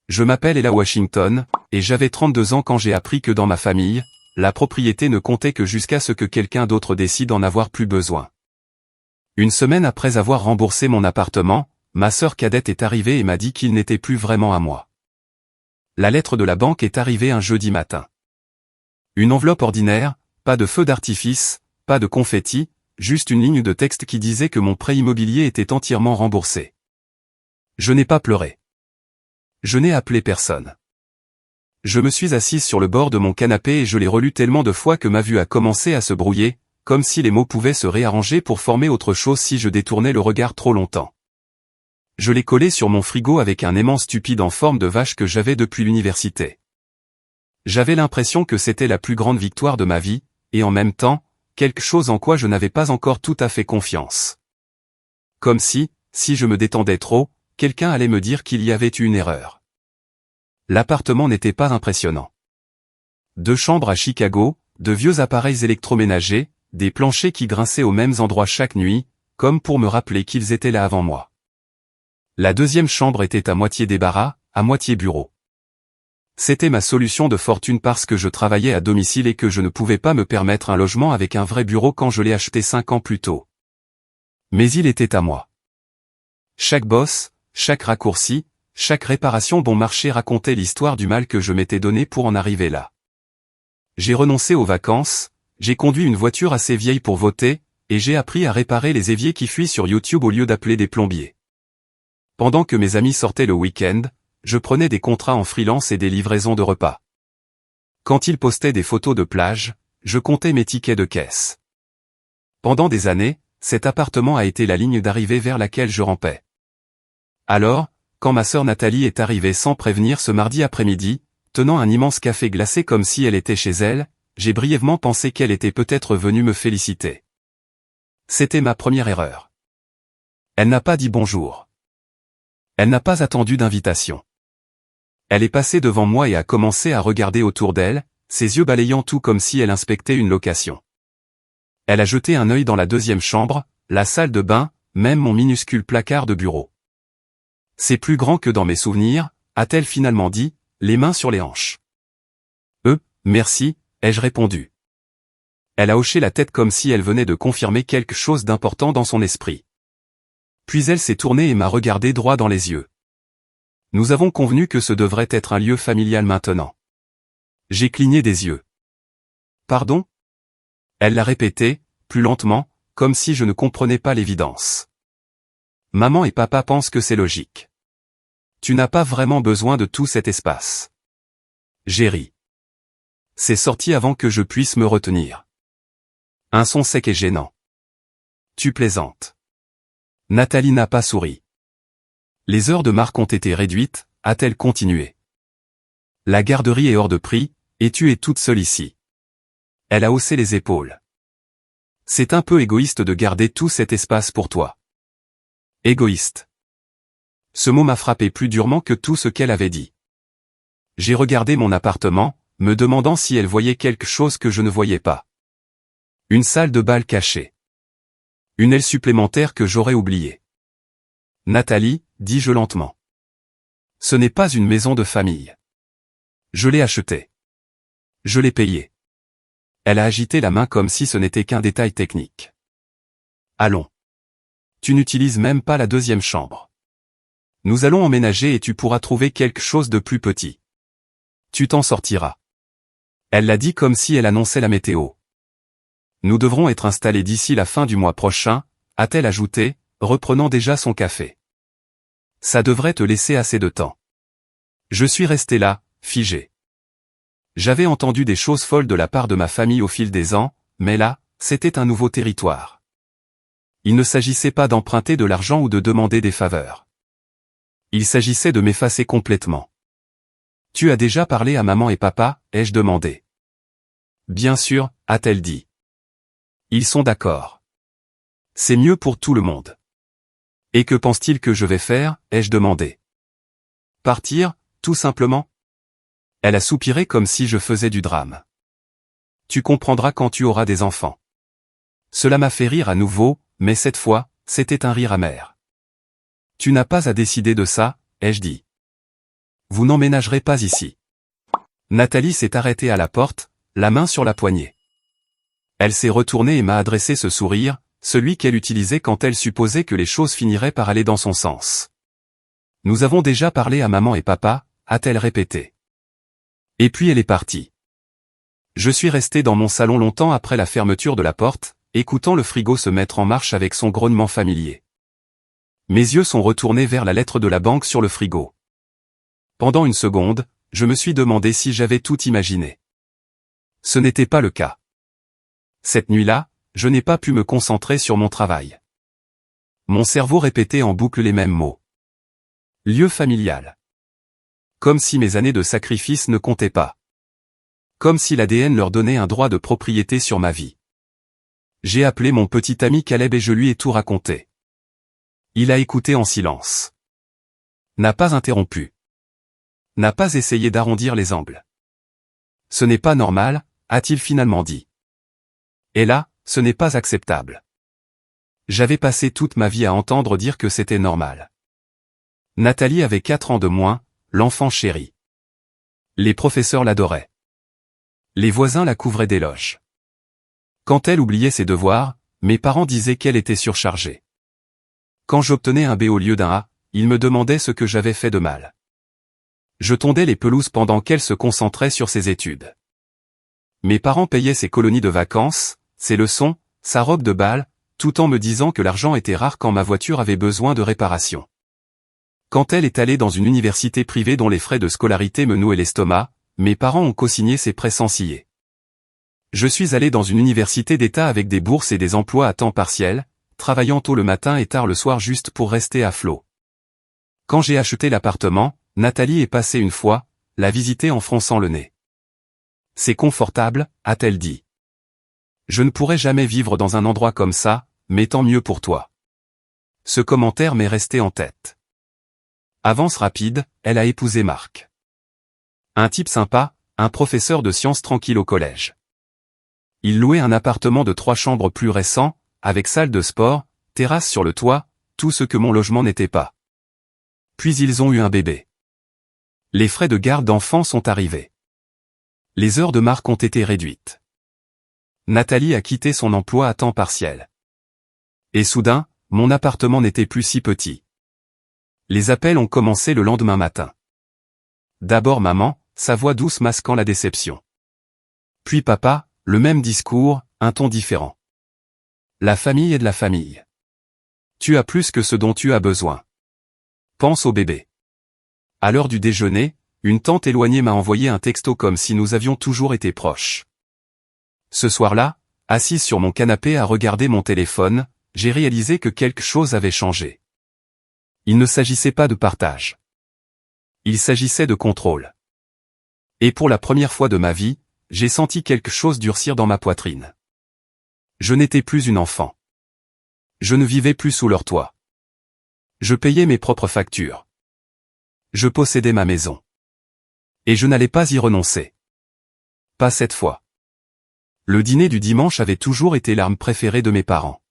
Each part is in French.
Je m'appelle Ella Washington, et j'avais 32 ans quand j'ai appris que dans ma famille, la propriété ne comptait que jusqu'à ce que quelqu'un d'autre décide d'en avoir plus besoin. Une semaine après avoir remboursé mon appartement, ma sœur cadette est arrivée et m'a dit qu'il n'était plus vraiment à moi. La lettre de la banque est arrivée un jeudi matin. Une enveloppe ordinaire, pas de feu d'artifice, pas de confetti, juste une ligne de texte qui disait que mon prêt immobilier était entièrement remboursé. Je n'ai pas pleuré. Je n'ai appelé personne. Je me suis assise sur le bord de mon canapé et je l'ai relu tellement de fois que ma vue a commencé à se brouiller, comme si les mots pouvaient se réarranger pour former autre chose si je détournais le regard trop longtemps. Je l'ai collé sur mon frigo avec un aimant stupide en forme de vache que j'avais depuis l'université. J'avais l'impression que c'était la plus grande victoire de ma vie, et en même temps, quelque chose en quoi je n'avais pas encore tout à fait confiance. Comme si je me détendais trop, quelqu'un allait me dire qu'il y avait eu une erreur. L'appartement n'était pas impressionnant. 2 chambres à Chicago, de vieux appareils électroménagers, des planchers qui grinçaient aux mêmes endroits chaque nuit, comme pour me rappeler qu'ils étaient là avant moi. La deuxième chambre était à moitié débarras, à moitié bureau. C'était ma solution de fortune parce que je travaillais à domicile et que je ne pouvais pas me permettre un logement avec un vrai bureau quand je l'ai acheté 5 ans plus tôt. Mais il était à moi. Chaque bosse, chaque raccourci, chaque réparation bon marché racontait l'histoire du mal que je m'étais donné pour en arriver là. J'ai renoncé aux vacances, j'ai conduit une voiture assez vieille pour voter, et j'ai appris à réparer les éviers qui fuient sur YouTube au lieu d'appeler des plombiers. Pendant que mes amis sortaient le week-end, je prenais des contrats en freelance et des livraisons de repas. Quand ils postaient des photos de plage, je comptais mes tickets de caisse. Pendant des années, cet appartement a été la ligne d'arrivée vers laquelle je rampais. Alors, quand ma sœur Nathalie est arrivée sans prévenir ce mardi après-midi, tenant un immense café glacé comme si elle était chez elle, j'ai brièvement pensé qu'elle était peut-être venue me féliciter. C'était ma première erreur. Elle n'a pas dit bonjour. Elle n'a pas attendu d'invitation. Elle est passée devant moi et a commencé à regarder autour d'elle, ses yeux balayant tout comme si elle inspectait une location. Elle a jeté un œil dans la deuxième chambre, la salle de bain, même mon minuscule placard de bureau. C'est plus grand que dans mes souvenirs, a-t-elle finalement dit, les mains sur les hanches. Merci, ai-je répondu. Elle a hoché la tête comme si elle venait de confirmer quelque chose d'important dans son esprit. Puis elle s'est tournée et m'a regardé droit dans les yeux. Nous avons convenu que ce devrait être un lieu familial maintenant. J'ai cligné des yeux. Pardon ? Elle l'a répété, plus lentement, comme si je ne comprenais pas l'évidence. Maman et papa pensent que c'est logique. Tu n'as pas vraiment besoin de tout cet espace. J'ai ri. C'est sorti avant que je puisse me retenir. Un son sec et gênant. Tu plaisantes. Nathalie n'a pas souri. Les heures de marque ont été réduites, a-t-elle continué. La garderie est hors de prix, et tu es toute seule ici. Elle a haussé les épaules. C'est un peu égoïste de garder tout cet espace pour toi. Égoïste. Ce mot m'a frappé plus durement que tout ce qu'elle avait dit. J'ai regardé mon appartement, me demandant si elle voyait quelque chose que je ne voyais pas. Une salle de bal cachée. Une aile supplémentaire que j'aurais oubliée. Nathalie, dis-je lentement. Ce n'est pas une maison de famille. Je l'ai achetée. Je l'ai payée. Elle a agité la main comme si ce n'était qu'un détail technique. Allons. Tu n'utilises même pas la deuxième chambre. Nous allons emménager et tu pourras trouver quelque chose de plus petit. Tu t'en sortiras. Elle l'a dit comme si elle annonçait la météo. Nous devrons être installés d'ici la fin du mois prochain, a-t-elle ajouté, reprenant déjà son café. Ça devrait te laisser assez de temps. Je suis resté là, figé. J'avais entendu des choses folles de la part de ma famille au fil des ans, mais là, c'était un nouveau territoire. Il ne s'agissait pas d'emprunter de l'argent ou de demander des faveurs. Il s'agissait de m'effacer complètement. Tu as déjà parlé à maman et papa, ai-je demandé. Bien sûr, a-t-elle dit. Ils sont d'accord. C'est mieux pour tout le monde. Et que pense-t-il que je vais faire, ai-je demandé. Partir, tout simplement. Elle a soupiré comme si je faisais du drame. Tu comprendras quand tu auras des enfants. Cela m'a fait rire à nouveau, mais cette fois, c'était un rire amer. Tu n'as pas à décider de ça, ai-je dit. Vous n'emménagerez pas ici. Nathalie s'est arrêtée à la porte, la main sur la poignée. Elle s'est retournée et m'a adressé ce sourire, celui qu'elle utilisait quand elle supposait que les choses finiraient par aller dans son sens. Nous avons déjà parlé à maman et papa, a-t-elle répété. Et puis elle est partie. Je suis resté dans mon salon longtemps après la fermeture de la porte, écoutant le frigo se mettre en marche avec son grognement familier. Mes yeux sont retournés vers la lettre de la banque sur le frigo. Pendant une seconde, je me suis demandé si j'avais tout imaginé. Ce n'était pas le cas. Cette nuit-là, je n'ai pas pu me concentrer sur mon travail. Mon cerveau répétait en boucle les mêmes mots. Lieu familial. Comme si mes années de sacrifice ne comptaient pas. Comme si l'ADN leur donnait un droit de propriété sur ma vie. J'ai appelé mon petit ami Caleb et je lui ai tout raconté. Il a écouté en silence. N'a pas interrompu. N'a pas essayé d'arrondir les angles. Ce n'est pas normal, a-t-il finalement dit. Et là, ce n'est pas acceptable. J'avais passé toute ma vie à entendre dire que c'était normal. Nathalie avait 4 ans de moins, l'enfant chéri. Les professeurs l'adoraient. Les voisins la couvraient d'éloges. Quand elle oubliait ses devoirs, mes parents disaient qu'elle était surchargée. Quand j'obtenais un B au lieu d'un A, ils me demandaient ce que j'avais fait de mal. Je tondais les pelouses pendant qu'elle se concentrait sur ses études. Mes parents payaient ses colonies de vacances, ses leçons, sa robe de bal, tout en me disant que l'argent était rare quand ma voiture avait besoin de réparation. Quand elle est allée dans une université privée dont les frais de scolarité me nouaient l'estomac, mes parents ont cosigné ses prêts sans ciller. Je suis allé dans une université d'État avec des bourses et des emplois à temps partiel, travaillant tôt le matin et tard le soir juste pour rester à flot. Quand j'ai acheté l'appartement, Nathalie est passée une fois, la visiter en fronçant le nez. C'est confortable, a-t-elle dit. Je ne pourrais jamais vivre dans un endroit comme ça, mais tant mieux pour toi. Ce commentaire m'est resté en tête. Avance rapide, elle a épousé Marc. Un type sympa, un professeur de sciences tranquille au collège. Il louait un appartement de 3 chambres plus récent, avec salle de sport, terrasse sur le toit, tout ce que mon logement n'était pas. Puis ils ont eu un bébé. Les frais de garde d'enfants sont arrivés. Les heures de Marc ont été réduites. Nathalie a quitté son emploi à temps partiel. Et soudain, mon appartement n'était plus si petit. Les appels ont commencé le lendemain matin. D'abord maman, sa voix douce masquant la déception. Puis papa, le même discours, un ton différent. La famille est de la famille. Tu as plus que ce dont tu as besoin. Pense au bébé. À l'heure du déjeuner, une tante éloignée m'a envoyé un texto comme si nous avions toujours été proches. Ce soir-là, assise sur mon canapé à regarder mon téléphone, j'ai réalisé que quelque chose avait changé. Il ne s'agissait pas de partage. Il s'agissait de contrôle. Et pour la première fois de ma vie, j'ai senti quelque chose durcir dans ma poitrine. Je n'étais plus une enfant. Je ne vivais plus sous leur toit. Je payais mes propres factures. Je possédais ma maison. Et je n'allais pas y renoncer. Pas cette fois. Le dîner du dimanche avait toujours été l'arme préférée de mes parents.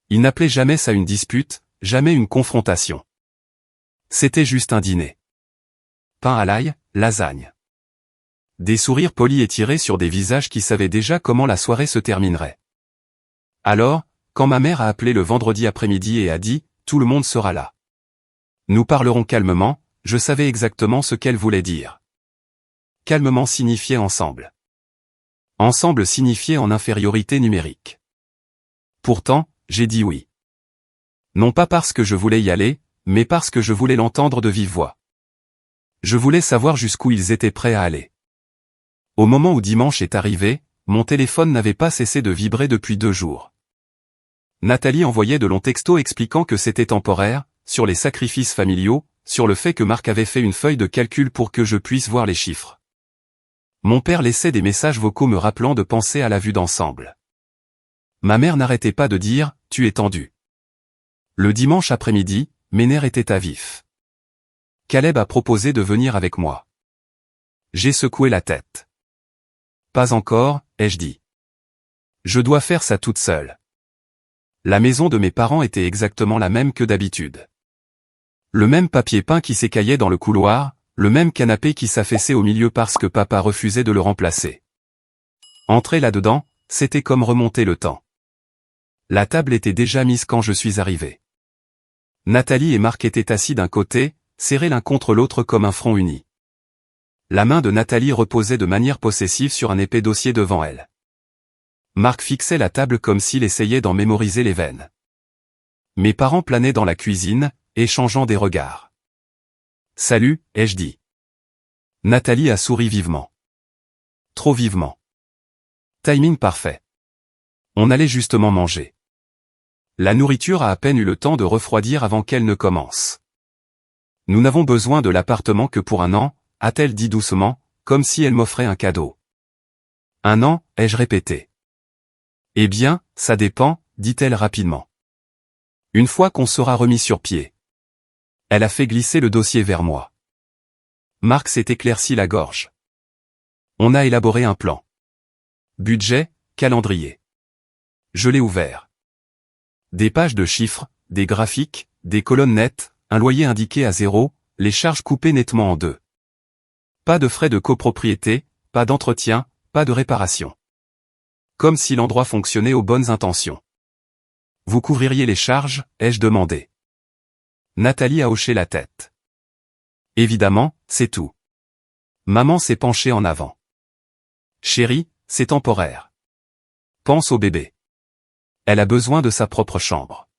Ils n'appelaient jamais ça une dispute, jamais une confrontation. C'était juste un dîner. Pain à l'ail, lasagne. Des sourires polis étirés sur des visages qui savaient déjà comment la soirée se terminerait. Alors, quand ma mère a appelé le vendredi après-midi et a dit « Tout le monde sera là. Nous parlerons calmement », je savais exactement ce qu'elle voulait dire. Calmement signifiait ensemble. Ensemble signifiait en infériorité numérique. Pourtant, j'ai dit oui. Non pas parce que je voulais y aller, mais parce que je voulais l'entendre de vive voix. Je voulais savoir jusqu'où ils étaient prêts à aller. Au moment où dimanche est arrivé, mon téléphone n'avait pas cessé de vibrer depuis 2 jours. Nathalie envoyait de longs textos expliquant que c'était temporaire, sur les sacrifices familiaux, sur le fait que Marc avait fait une feuille de calcul pour que je puisse voir les chiffres. Mon père laissait des messages vocaux me rappelant de penser à la vue d'ensemble. Ma mère n'arrêtait pas de dire « Tu es tendu ». Le dimanche après-midi, mes nerfs étaient à vif. Caleb a proposé de venir avec moi. J'ai secoué la tête. Pas encore, ai-je dit. Je dois faire ça toute seule. La maison de mes parents était exactement la même que d'habitude. Le même papier peint qui s'écaillait dans le couloir, le même canapé qui s'affaissait au milieu parce que papa refusait de le remplacer. Entrer là-dedans, c'était comme remonter le temps. La table était déjà mise quand je suis arrivé. Nathalie et Marc étaient assis d'un côté, serrés l'un contre l'autre comme un front uni. La main de Nathalie reposait de manière possessive sur un épais dossier devant elle. Marc fixait la table comme s'il essayait d'en mémoriser les veines. Mes parents planaient dans la cuisine, échangeant des regards. « Salut », ai-je dit. Nathalie a souri vivement. Trop vivement. Timing parfait. On allait justement manger. La nourriture a à peine eu le temps de refroidir avant qu'elle ne commence. Nous n'avons besoin de l'appartement que pour 1 an, a-t-elle dit doucement, comme si elle m'offrait un cadeau. 1 an, ai-je répété. Eh bien, ça dépend, dit-elle rapidement. Une fois qu'on sera remis sur pied. Elle a fait glisser le dossier vers moi. Marc s'est éclairci la gorge. On a élaboré un plan. Budget, calendrier. Je l'ai ouvert. Des pages de chiffres, des graphiques, des colonnes nettes, un loyer indiqué à 0, les charges coupées nettement en 2. Pas de frais de copropriété, pas d'entretien, pas de réparation. Comme si l'endroit fonctionnait aux bonnes intentions. Vous couvririez les charges, ai-je demandé. Nathalie a hoché la tête. Évidemment, c'est tout. Maman s'est penchée en avant. Chérie, c'est temporaire. Pense au bébé. Elle a besoin de sa propre chambre.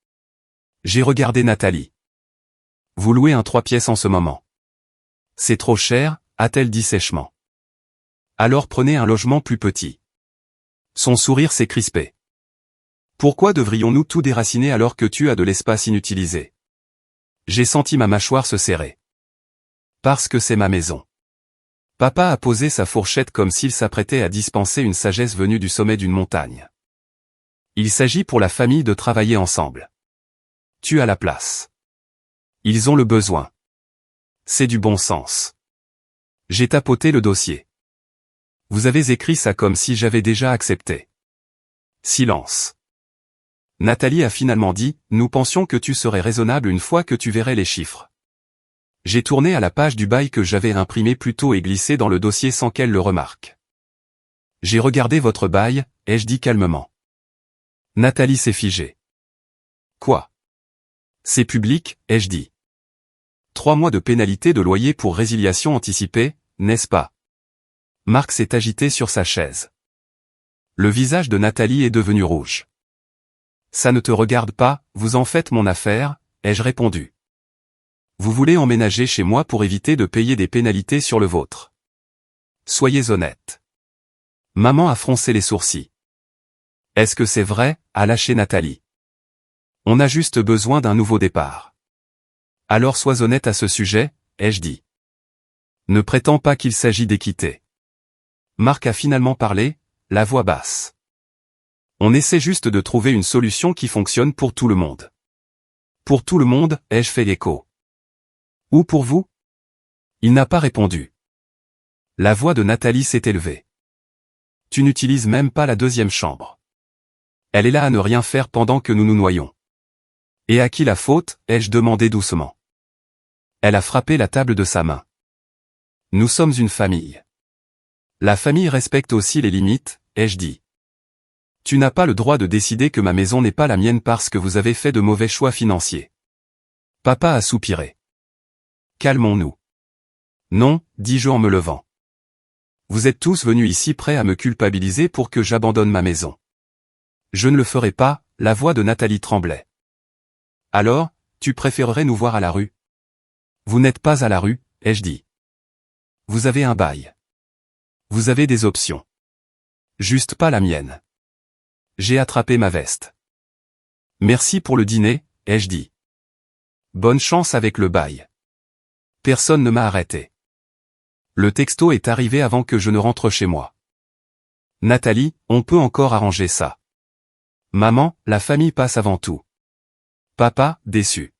J'ai regardé Nathalie. Vous louez un 3 pièces en ce moment. C'est trop cher, a-t-elle dit sèchement. Alors prenez un logement plus petit. Son sourire s'est crispé. Pourquoi devrions-nous tout déraciner alors que tu as de l'espace inutilisé? J'ai senti ma mâchoire se serrer. Parce que c'est ma maison. Papa a posé sa fourchette comme s'il s'apprêtait à dispenser une sagesse venue du sommet d'une montagne. Il s'agit pour la famille de travailler ensemble. Tu as la place. Ils ont le besoin. C'est du bon sens. J'ai tapoté le dossier. Vous avez écrit ça comme si j'avais déjà accepté. Silence. Nathalie a finalement dit, nous pensions que tu serais raisonnable une fois que tu verrais les chiffres. J'ai tourné à la page du bail que j'avais imprimé plus tôt et glissé dans le dossier sans qu'elle le remarque. J'ai regardé votre bail, ai-je dit calmement. Nathalie s'est figée. Quoi? C'est public, ai-je dit. 3 mois de pénalité de loyer pour résiliation anticipée, n'est-ce pas? Marc s'est agité sur sa chaise. Le visage de Nathalie est devenu rouge. Ça ne te regarde pas, vous en faites mon affaire, ai-je répondu. Vous voulez emménager chez moi pour éviter de payer des pénalités sur le vôtre. Soyez honnête. Maman a froncé les sourcils. Est-ce que c'est vrai, a lâché Nathalie. On a juste besoin d'un nouveau départ. Alors sois honnête à ce sujet, ai-je dit. Ne prétends pas qu'il s'agit d'équité. Marc a finalement parlé, la voix basse. On essaie juste de trouver une solution qui fonctionne pour tout le monde. Pour tout le monde, ai-je fait l'écho. Ou pour vous? Il n'a pas répondu. La voix de Nathalie s'est élevée. Tu n'utilises même pas la 2e chambre. Elle est là à ne rien faire pendant que nous nous noyons. Et à qui la faute, ai-je demandé doucement. Elle a frappé la table de sa main. Nous sommes une famille. La famille respecte aussi les limites, ai-je dit. Tu n'as pas le droit de décider que ma maison n'est pas la mienne parce que vous avez fait de mauvais choix financiers. Papa a soupiré. Calmons-nous. Non, dis-je en me levant. Vous êtes tous venus ici prêts à me culpabiliser pour que j'abandonne ma maison. Je ne le ferai pas, la voix de Nathalie tremblait. Alors, tu préférerais nous voir à la rue? Vous n'êtes pas à la rue, ai-je dit. Vous avez un bail. Vous avez des options. Juste pas la mienne. J'ai attrapé ma veste. Merci pour le dîner, ai-je dit. Bonne chance avec le bail. Personne ne m'a arrêté. Le texto est arrivé avant que je ne rentre chez moi. Nathalie, on peut encore arranger ça. Maman, la famille passe avant tout. Papa, déçu.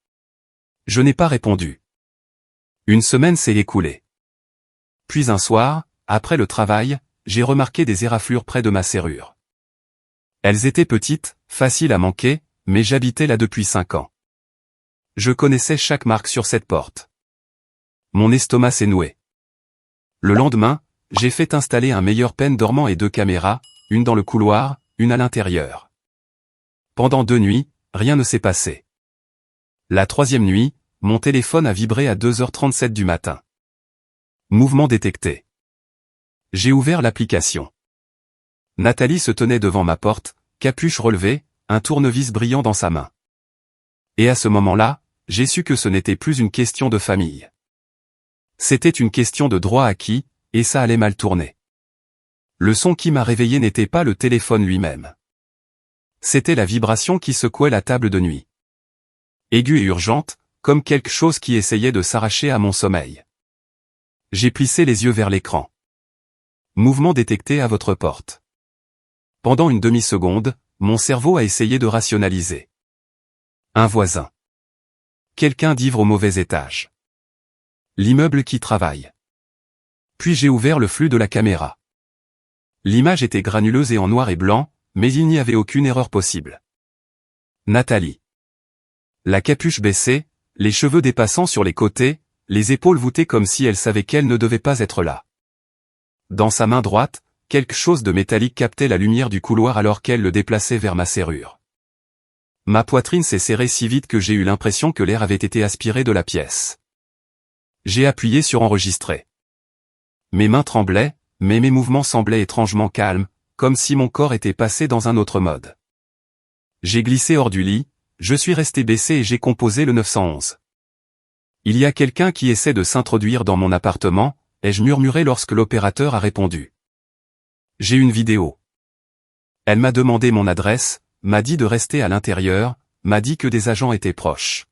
Je n'ai pas répondu. Une semaine s'est écoulée. Puis un soir, après le travail, j'ai remarqué des éraflures près de ma serrure. Elles étaient petites, faciles à manquer, mais j'habitais là depuis 5 ans. Je connaissais chaque marque sur cette porte. Mon estomac s'est noué. Le lendemain, j'ai fait installer un meilleur pen dormant et 2 caméras, une dans le couloir, une à l'intérieur. Pendant 2 nuits, rien ne s'est passé. La 3e nuit, mon téléphone a vibré à 2h37 du matin. Mouvement détecté. J'ai ouvert l'application. Nathalie se tenait devant ma porte, capuche relevée, un tournevis brillant dans sa main. Et à ce moment-là, j'ai su que ce n'était plus une question de famille. C'était une question de droit acquis, et ça allait mal tourner. Le son qui m'a réveillé n'était pas le téléphone lui-même. C'était la vibration qui secouait la table de nuit. Aiguë et urgente, comme quelque chose qui essayait de s'arracher à mon sommeil. J'ai plissé les yeux vers l'écran. Mouvement détecté à votre porte. Pendant une demi-seconde, mon cerveau a essayé de rationaliser. Un voisin. Quelqu'un d'ivre au mauvais étage. L'immeuble qui travaille. Puis j'ai ouvert le flux de la caméra. L'image était granuleuse et en noir et blanc, mais il n'y avait aucune erreur possible. Nathalie. La capuche baissée, les cheveux dépassant sur les côtés, les épaules voûtées comme si elle savait qu'elle ne devait pas être là. Dans sa main droite, quelque chose de métallique captait la lumière du couloir alors qu'elle le déplaçait vers ma serrure. Ma poitrine s'est serrée si vite que j'ai eu l'impression que l'air avait été aspiré de la pièce. J'ai appuyé sur enregistrer. Mes mains tremblaient, mais mes mouvements semblaient étrangement calmes, comme si mon corps était passé dans un autre mode. J'ai glissé hors du lit, je suis resté baissé et j'ai composé le 911. Il y a quelqu'un qui essaie de s'introduire dans mon appartement, ai-je murmuré lorsque l'opérateur a répondu. J'ai une vidéo. Elle m'a demandé mon adresse, m'a dit de rester à l'intérieur, m'a dit que des agents étaient proches.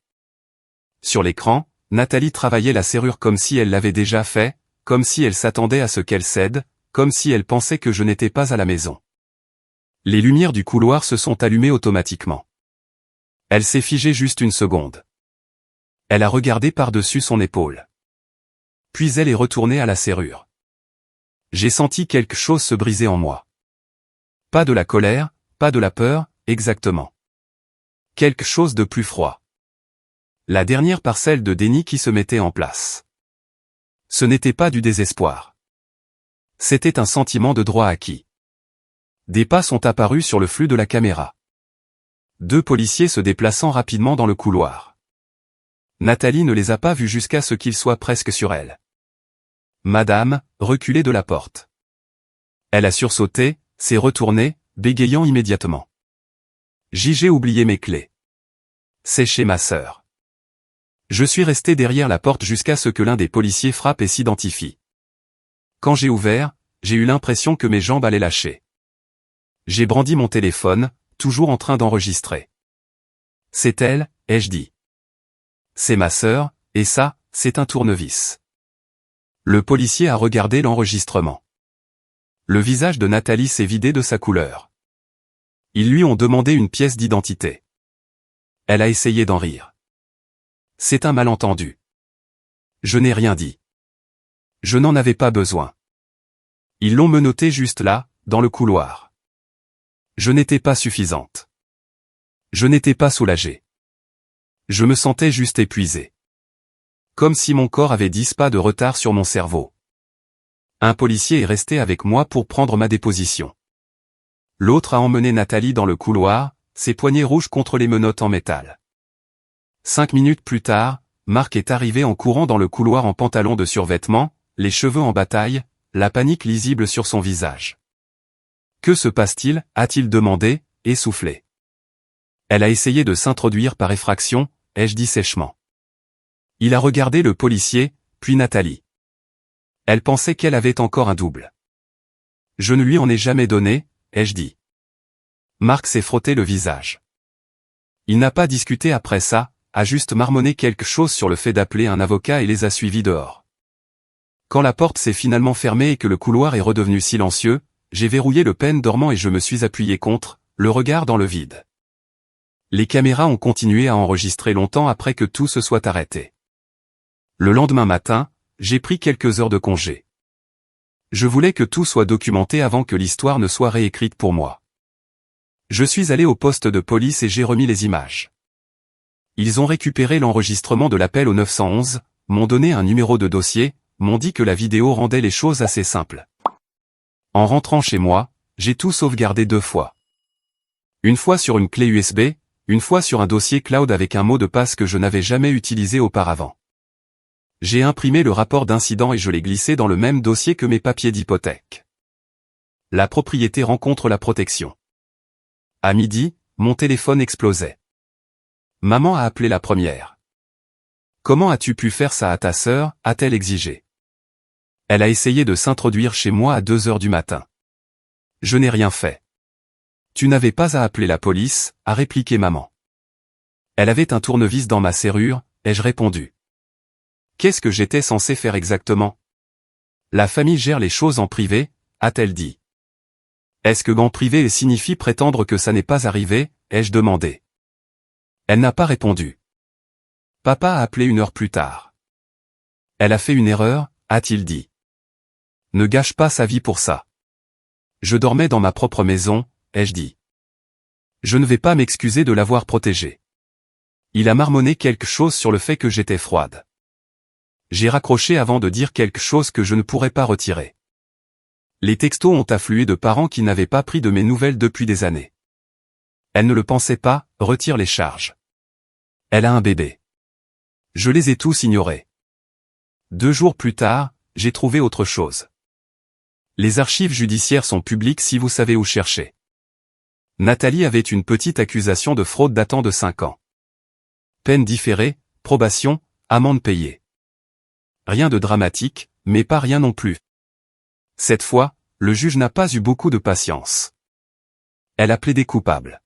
Sur l'écran, Nathalie travaillait la serrure comme si elle l'avait déjà fait, comme si elle s'attendait à ce qu'elle cède, comme si elle pensait que je n'étais pas à la maison. Les lumières du couloir se sont allumées automatiquement. Elle s'est figée juste une seconde. Elle a regardé par-dessus son épaule. Puis elle est retournée à la serrure. J'ai senti quelque chose se briser en moi. Pas de la colère, pas de la peur, exactement. Quelque chose de plus froid. La dernière parcelle de déni qui se mettait en place. Ce n'était pas du désespoir. C'était un sentiment de droit acquis. Des pas sont apparus sur le flux de la caméra. 2 policiers se déplaçant rapidement dans le couloir. Nathalie ne les a pas vus jusqu'à ce qu'ils soient presque sur elle. Madame, reculez de la porte. Elle a sursauté, s'est retournée, bégayant immédiatement. J'ai oublié mes clés. C'est chez ma sœur. Je suis resté derrière la porte jusqu'à ce que l'un des policiers frappe et s'identifie. Quand j'ai ouvert, j'ai eu l'impression que mes jambes allaient lâcher. J'ai brandi mon téléphone, toujours en train d'enregistrer. C'est elle, ai-je dit. C'est ma sœur, et ça, c'est un tournevis. Le policier a regardé l'enregistrement. Le visage de Nathalie s'est vidé de sa couleur. Ils lui ont demandé une pièce d'identité. Elle a essayé d'en rire. C'est un malentendu. Je n'ai rien dit. Je n'en avais pas besoin. Ils l'ont menotté juste là, dans le couloir. Je n'étais pas suffisante. Je n'étais pas soulagé. Je me sentais juste épuisé. Comme si mon corps avait 10 pas de retard sur mon cerveau. Un policier est resté avec moi pour prendre ma déposition. L'autre a emmené Nathalie dans le couloir, ses poignets rouges contre les menottes en métal. 5 minutes plus tard, Marc est arrivé en courant dans le couloir en pantalon de survêtement, les cheveux en bataille, la panique lisible sur son visage. Que se passe-t-il, a-t-il demandé, essoufflé. Elle a essayé de s'introduire par effraction, ai-je dit sèchement. Il a regardé le policier, puis Nathalie. Elle pensait qu'elle avait encore un double. Je ne lui en ai jamais donné, ai-je dit. Marc s'est frotté le visage. Il n'a pas discuté après ça, a juste marmonné quelque chose sur le fait d'appeler un avocat et les a suivis dehors. Quand la porte s'est finalement fermée et que le couloir est redevenu silencieux, j'ai verrouillé le pen dormant et je me suis appuyé contre, le regard dans le vide. Les caméras ont continué à enregistrer longtemps après que tout se soit arrêté. Le lendemain matin, j'ai pris quelques heures de congé. Je voulais que tout soit documenté avant que l'histoire ne soit réécrite pour moi. Je suis allé au poste de police et j'ai remis les images. Ils ont récupéré l'enregistrement de l'appel au 911, m'ont donné un numéro de dossier, m'ont dit que la vidéo rendait les choses assez simples. En rentrant chez moi, j'ai tout sauvegardé 2 fois. Une fois sur une clé USB, une fois sur un dossier cloud avec un mot de passe que je n'avais jamais utilisé auparavant. J'ai imprimé le rapport d'incident et je l'ai glissé dans le même dossier que mes papiers d'hypothèque. La propriété rencontre la protection. À midi, mon téléphone explosait. Maman a appelé la première. Comment as-tu pu faire ça à ta sœur, a-t-elle exigé. Elle a essayé de s'introduire chez moi à 2 heures du matin. Je n'ai rien fait. Tu n'avais pas à appeler la police, a répliqué maman. Elle avait un tournevis dans ma serrure, ai-je répondu. Qu'est-ce que j'étais censé faire exactement? La famille gère les choses en privé, a-t-elle dit. Est-ce que en privé signifie prétendre que ça n'est pas arrivé, ai-je demandé. Elle n'a pas répondu. Papa a appelé 1 heure plus tard. Elle a fait une erreur, a-t-il dit. Ne gâche pas sa vie pour ça. Je dormais dans ma propre maison, ai-je dit. Je ne vais pas m'excuser de l'avoir protégée. Il a marmonné quelque chose sur le fait que j'étais froide. J'ai raccroché avant de dire quelque chose que je ne pourrais pas retirer. Les textos ont afflué de parents qui n'avaient pas pris de mes nouvelles depuis des années. Elle ne le pensait pas, retire les charges. Elle a un bébé. Je les ai tous ignorés. 2 jours plus tard, j'ai trouvé autre chose. Les archives judiciaires sont publiques si vous savez où chercher. Nathalie avait une petite accusation de fraude datant de 5 ans. Peine différée, probation, amende payée. Rien de dramatique, mais pas rien non plus. Cette fois, le juge n'a pas eu beaucoup de patience. Elle a plaidé coupable.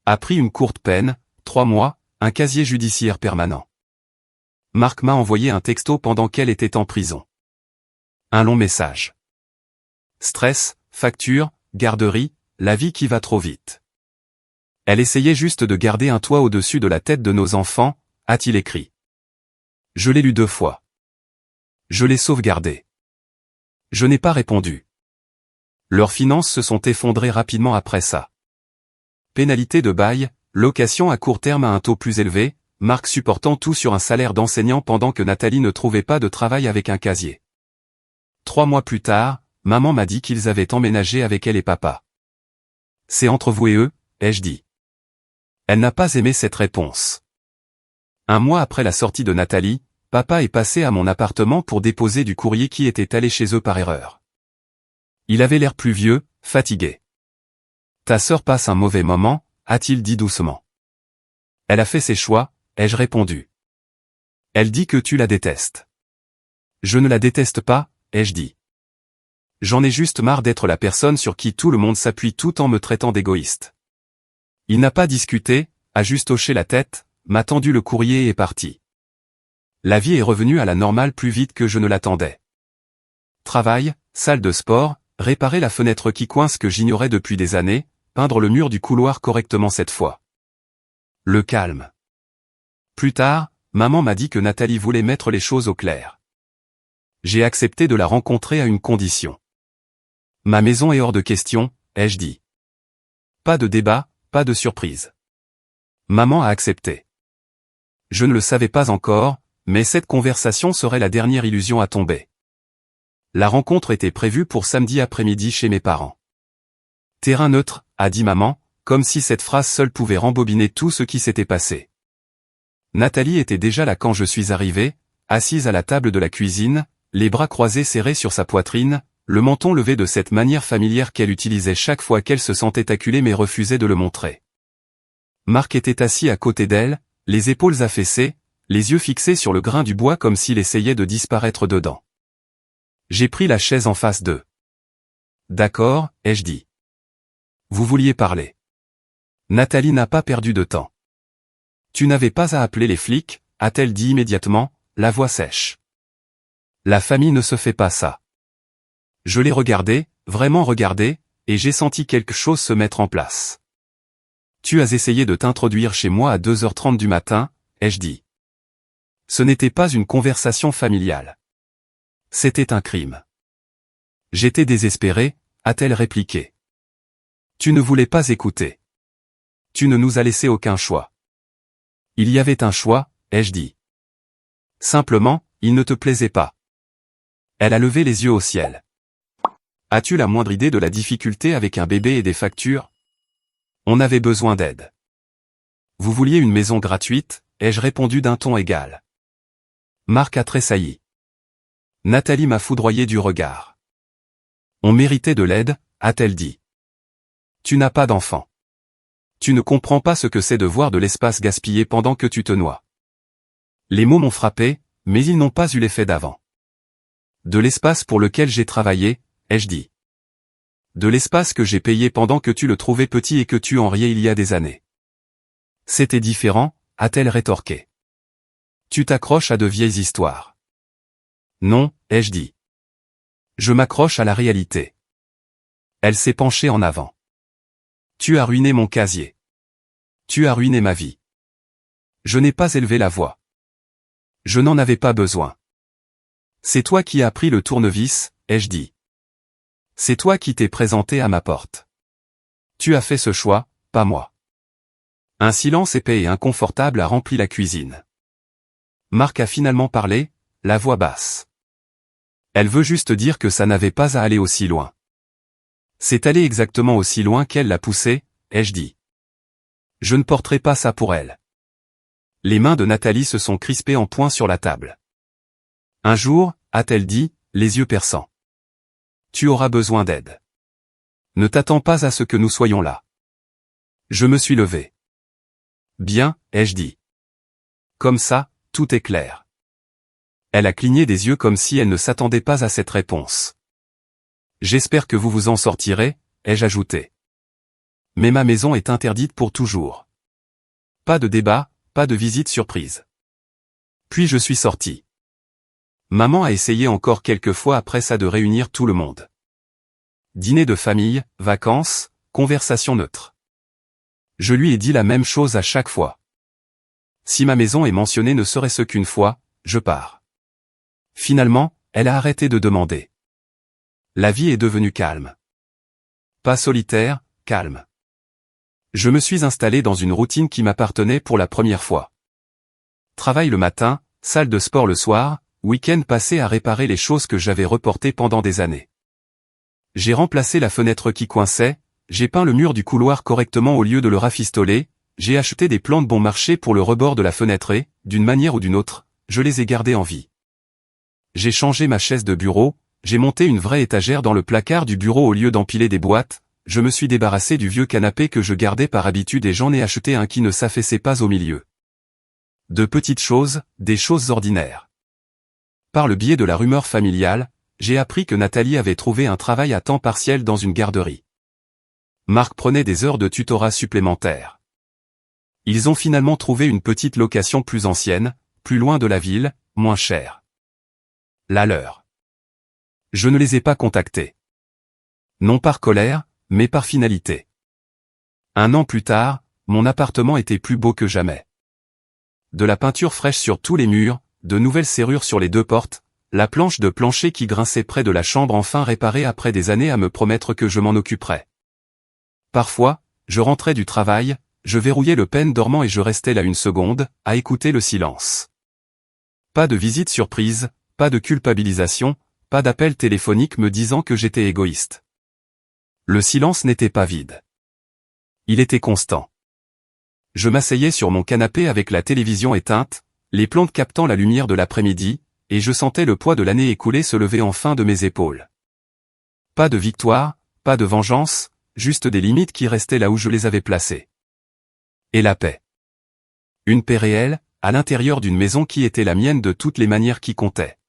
A pris une courte peine, 3 mois, un casier judiciaire permanent. Marc m'a envoyé un texto pendant qu'elle était en prison. Un long message. Stress, facture, garderie, la vie qui va trop vite. Elle essayait juste de garder un toit au-dessus de la tête de nos enfants, a-t-il écrit. Je l'ai lu 2 fois. Je l'ai sauvegardé. Je n'ai pas répondu. Leurs finances se sont effondrées rapidement après ça. Pénalité de bail, location à court terme à un taux plus élevé, Marc supportant tout sur un salaire d'enseignant pendant que Nathalie ne trouvait pas de travail avec un casier. 3 mois plus tard, maman m'a dit qu'ils avaient emménagé avec elle et papa. C'est entre vous et eux, ai-je dit. Elle n'a pas aimé cette réponse. 1 mois après la sortie de Nathalie, papa est passé à mon appartement pour déposer du courrier qui était allé chez eux par erreur. Il avait l'air plus vieux, fatigué. Ta sœur passe un mauvais moment, a-t-il dit doucement. Elle a fait ses choix, ai-je répondu. Elle dit que tu la détestes. Je ne la déteste pas, ai-je dit. J'en ai juste marre d'être la personne sur qui tout le monde s'appuie tout en me traitant d'égoïste. Il n'a pas discuté, a juste hoché la tête, m'a tendu le courrier et est parti. La vie est revenue à la normale plus vite que je ne l'attendais. Travail, salle de sport, réparer la fenêtre qui coince que j'ignorais depuis des années, peindre le mur du couloir correctement cette fois. Le calme. Plus tard, maman m'a dit que Nathalie voulait mettre les choses au clair. J'ai accepté de la rencontrer à une condition. Ma maison est hors de question, ai-je dit. Pas de débat, pas de surprise. Maman a accepté. Je ne le savais pas encore, mais cette conversation serait la dernière illusion à tomber. La rencontre était prévue pour samedi après-midi chez mes parents. Terrain neutre, a dit maman, comme si cette phrase seule pouvait rembobiner tout ce qui s'était passé. Nathalie était déjà là quand je suis arrivé, assise à la table de la cuisine, les bras croisés serrés sur sa poitrine, le menton levé de cette manière familière qu'elle utilisait chaque fois qu'elle se sentait acculée mais refusait de le montrer. Marc était assis à côté d'elle, les épaules affaissées, les yeux fixés sur le grain du bois comme s'il essayait de disparaître dedans. J'ai pris la chaise en face d'eux. D'accord, ai-je dit. Vous vouliez parler. Nathalie n'a pas perdu de temps. Tu n'avais pas à appeler les flics, a-t-elle dit immédiatement, la voix sèche. La famille ne se fait pas ça. Je l'ai regardé, vraiment regardé, et j'ai senti quelque chose se mettre en place. Tu as essayé de t'introduire chez moi à 2h30 du matin, ai-je dit. Ce n'était pas une conversation familiale. C'était un crime. J'étais désespéré, a-t-elle répliqué. Tu ne voulais pas écouter. Tu ne nous as laissé aucun choix. Il y avait un choix, ai-je dit. Simplement, il ne te plaisait pas. Elle a levé les yeux au ciel. As-tu la moindre idée de la difficulté avec un bébé et des factures? On avait besoin d'aide. Vous vouliez une maison gratuite, ai-je répondu d'un ton égal. Marc a tressailli. Nathalie m'a foudroyé du regard. On méritait de l'aide, a-t-elle dit. Tu n'as pas d'enfant. Tu ne comprends pas ce que c'est de voir de l'espace gaspillé pendant que tu te noies. Les mots m'ont frappé, mais ils n'ont pas eu l'effet d'avant. De l'espace pour lequel j'ai travaillé, ai-je dit. De l'espace que j'ai payé pendant que tu le trouvais petit et que tu en riais il y a des années. C'était différent, a-t-elle rétorqué. Tu t'accroches à de vieilles histoires. Non, ai-je dit. Je m'accroche à la réalité. Elle s'est penchée en avant. Tu as ruiné mon casier. Tu as ruiné ma vie. Je n'ai pas élevé la voix. Je n'en avais pas besoin. C'est toi qui as pris le tournevis, ai-je dit. C'est toi qui t'es présenté à ma porte. Tu as fait ce choix, pas moi. Un silence épais et inconfortable a rempli la cuisine. Marc a finalement parlé, la voix basse. Elle veut juste dire que ça n'avait pas à aller aussi loin. C'est allé exactement aussi loin qu'elle l'a poussé, ai-je dit. Je ne porterai pas ça pour elle. Les mains de Nathalie se sont crispées en poing sur la table. Un jour, a-t-elle dit, les yeux perçants. Tu auras besoin d'aide. Ne t'attends pas à ce que nous soyons là. Je me suis levé. Bien, ai-je dit. Comme ça, tout est clair. Elle a cligné des yeux comme si elle ne s'attendait pas à cette réponse. J'espère que vous vous en sortirez, ai-je ajouté. Mais ma maison est interdite pour toujours. Pas de débat, pas de visite surprise. Puis je suis sorti. Maman a essayé encore quelques fois après ça de réunir tout le monde. Dîner de famille, vacances, conversation neutre. Je lui ai dit la même chose à chaque fois. Si ma maison est mentionnée ne serait-ce qu'une fois, je pars. Finalement, elle a arrêté de demander. La vie est devenue calme. Pas solitaire, calme. Je me suis installé dans une routine qui m'appartenait pour la première fois. Travail le matin, salle de sport le soir, week-end passé à réparer les choses que j'avais reportées pendant des années. J'ai remplacé la fenêtre qui coinçait, j'ai peint le mur du couloir correctement au lieu de le rafistoler, j'ai acheté des plantes bon marché pour le rebord de la fenêtre et, d'une manière ou d'une autre, je les ai gardées en vie. J'ai changé ma chaise de bureau, j'ai monté une vraie étagère dans le placard du bureau au lieu d'empiler des boîtes, je me suis débarrassé du vieux canapé que je gardais par habitude et j'en ai acheté un qui ne s'affaissait pas au milieu. De petites choses, des choses ordinaires. Par le biais de la rumeur familiale, j'ai appris que Nathalie avait trouvé un travail à temps partiel dans une garderie. Marc prenait des heures de tutorat supplémentaires. Ils ont finalement trouvé une petite location plus ancienne, plus loin de la ville, moins chère. La leur. Je ne les ai pas contactés. Non par colère, mais par finalité. 1 an plus tard, mon appartement était plus beau que jamais. De la peinture fraîche sur tous les murs, de nouvelles serrures sur les 2 portes, la planche de plancher qui grinçait près de la chambre enfin réparée après des années à me promettre que je m'en occuperais. Parfois, je rentrais du travail, je verrouillais le pen dormant et je restais là 1 seconde, à écouter le silence. Pas de visite surprise, pas de culpabilisation, pas d'appel téléphonique me disant que j'étais égoïste. Le silence n'était pas vide. Il était constant. Je m'asseyais sur mon canapé avec la télévision éteinte, les plantes captant la lumière de l'après-midi, et je sentais le poids de l'année écoulée se lever enfin de mes épaules. Pas de victoire, pas de vengeance, juste des limites qui restaient là où je les avais placées. Et la paix. Une paix réelle, à l'intérieur d'une maison qui était la mienne de toutes les manières qui comptaient.